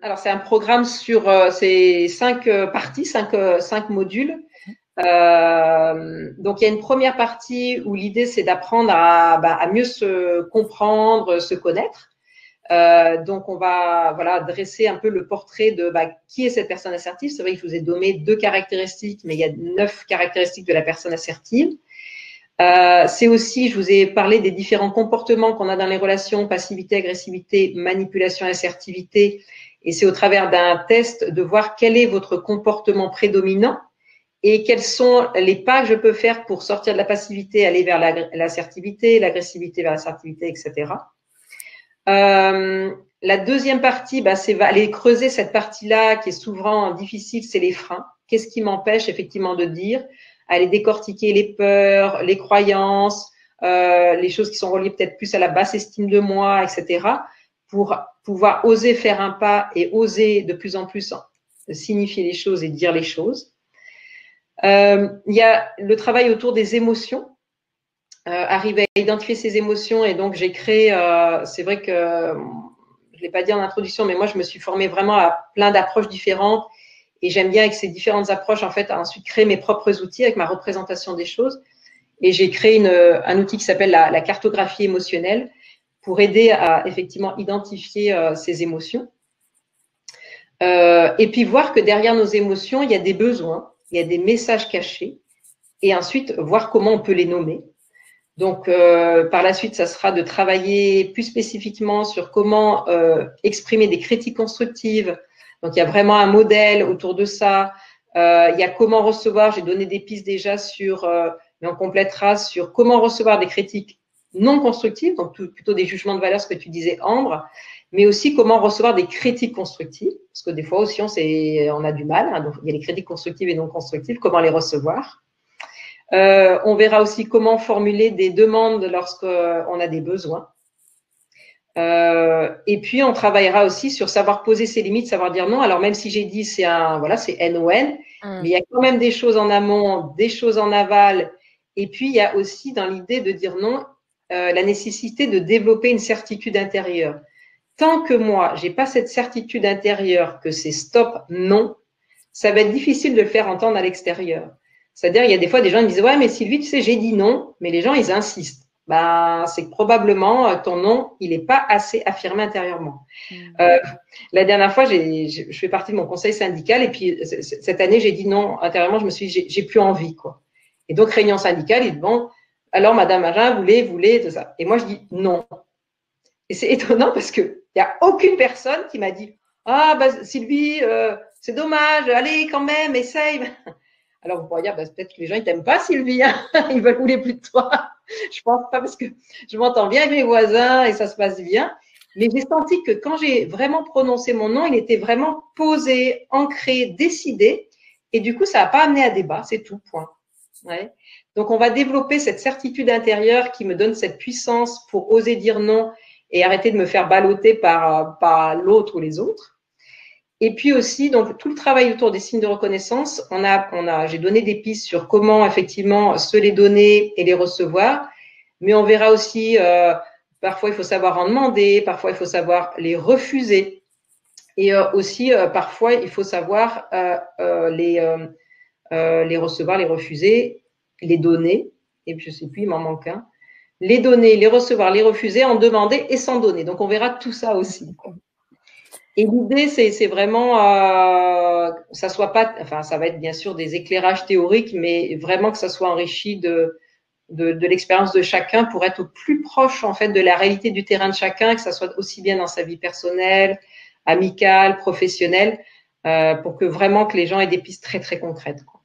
alors, c'est un programme sur c'est 5 parties, 5 modules. Donc, il y a une première partie où l'idée, c'est d'apprendre à mieux se comprendre, se connaître. Donc, on va dresser un peu le portrait de qui est cette personne assertive. C'est vrai que je vous ai donné 2 caractéristiques, mais il y a 9 caractéristiques de la personne assertive. C'est aussi, je vous ai parlé des différents comportements qu'on a dans les relations, passivité, agressivité, manipulation, assertivité. Et c'est au travers d'un test de voir quel est votre comportement prédominant et quels sont les pas que je peux faire pour sortir de la passivité, aller vers l'assertivité, l'agressivité vers l'assertivité, etc. La deuxième partie, c'est aller creuser cette partie-là qui est souvent difficile, c'est les freins. Qu'est-ce qui m'empêche effectivement de dire, aller décortiquer les peurs, les croyances, les choses qui sont reliées peut-être plus à la basse estime de moi, etc., pour pouvoir oser faire un pas et oser de plus en plus signifier les choses et dire les choses. Il y a le travail autour des émotions. Arriver à identifier ses émotions, et donc j'ai créé, c'est vrai que je ne l'ai pas dit en introduction, mais moi je me suis formée vraiment à plein d'approches différentes, et j'aime bien avec ces différentes approches en fait ensuite créer mes propres outils avec ma représentation des choses, et j'ai créé un outil qui s'appelle la cartographie émotionnelle pour aider à effectivement identifier ces émotions, et puis voir que derrière nos émotions il y a des besoins, il y a des messages cachés, et ensuite voir comment on peut les nommer. Donc, par la suite, ça sera de travailler plus spécifiquement sur comment exprimer des critiques constructives. Donc, il y a vraiment un modèle autour de ça. Il y a comment recevoir, j'ai donné des pistes déjà sur, mais on complétera sur comment recevoir des critiques non constructives, donc plutôt des jugements de valeur, ce que tu disais, Ambre, mais aussi comment recevoir des critiques constructives, parce que des fois aussi, on a du mal. Hein, donc, il y a les critiques constructives et non constructives, comment les recevoir. On verra aussi comment formuler des demandes lorsqu'on a des besoins. Et puis, on travaillera aussi sur savoir poser ses limites, savoir dire non. Alors, même si j'ai dit c'est NON, mais il y a quand même des choses en amont, des choses en aval. Et puis, il y a aussi dans l'idée de dire non, la nécessité de développer une certitude intérieure. Tant que moi, j'ai pas cette certitude intérieure que c'est stop, non, ça va être difficile de le faire entendre à l'extérieur. C'est-à-dire, il y a des fois des gens qui me disent « Ouais, mais Sylvie, tu sais, j'ai dit non », mais les gens, ils insistent. C'est que probablement, ton non, il n'est pas assez affirmé intérieurement. La dernière fois, je fais partie de mon conseil syndical, et puis cette année, j'ai dit non intérieurement, je me suis dit « J'ai plus envie, quoi ». Et donc, réunion syndicale, ils disent « Bon, alors, Madame Agin, voulez, tout ça ». Et moi, je dis « Non ». Et c'est étonnant parce qu'il n'y a aucune personne qui m'a dit « Ah, Sylvie, c'est dommage, allez, quand même, essaye ». Alors, vous pourriez dire, peut-être que les gens, ils t'aiment pas, Sylvie, hein, ils veulent rouler plus de toi. Je pense pas, parce que je m'entends bien avec mes voisins et ça se passe bien. Mais j'ai senti que quand j'ai vraiment prononcé mon nom, il était vraiment posé, ancré, décidé. Et du coup, ça n'a pas amené à débat, c'est tout, point. Ouais. Donc, on va développer cette certitude intérieure qui me donne cette puissance pour oser dire non et arrêter de me faire balloter par l'autre ou les autres. Et puis aussi, donc, tout le travail autour des signes de reconnaissance, j'ai donné des pistes sur comment effectivement se les donner et les recevoir, mais on verra aussi, parfois il faut savoir en demander, parfois il faut savoir les refuser, et aussi parfois il faut savoir les recevoir, les refuser, les donner, et puis je sais plus, il m'en manque un, les donner, les recevoir, les refuser, en demander et s'en donner. Donc on verra tout ça aussi, quoi. Et l'idée, c'est vraiment, ça soit pas, enfin, ça va être bien sûr des éclairages théoriques, mais vraiment que ça soit enrichi de l'expérience de chacun pour être au plus proche, en fait, de la réalité du terrain de chacun, que ça soit aussi bien dans sa vie personnelle, amicale, professionnelle, pour que vraiment que les gens aient des pistes très, très concrètes, quoi.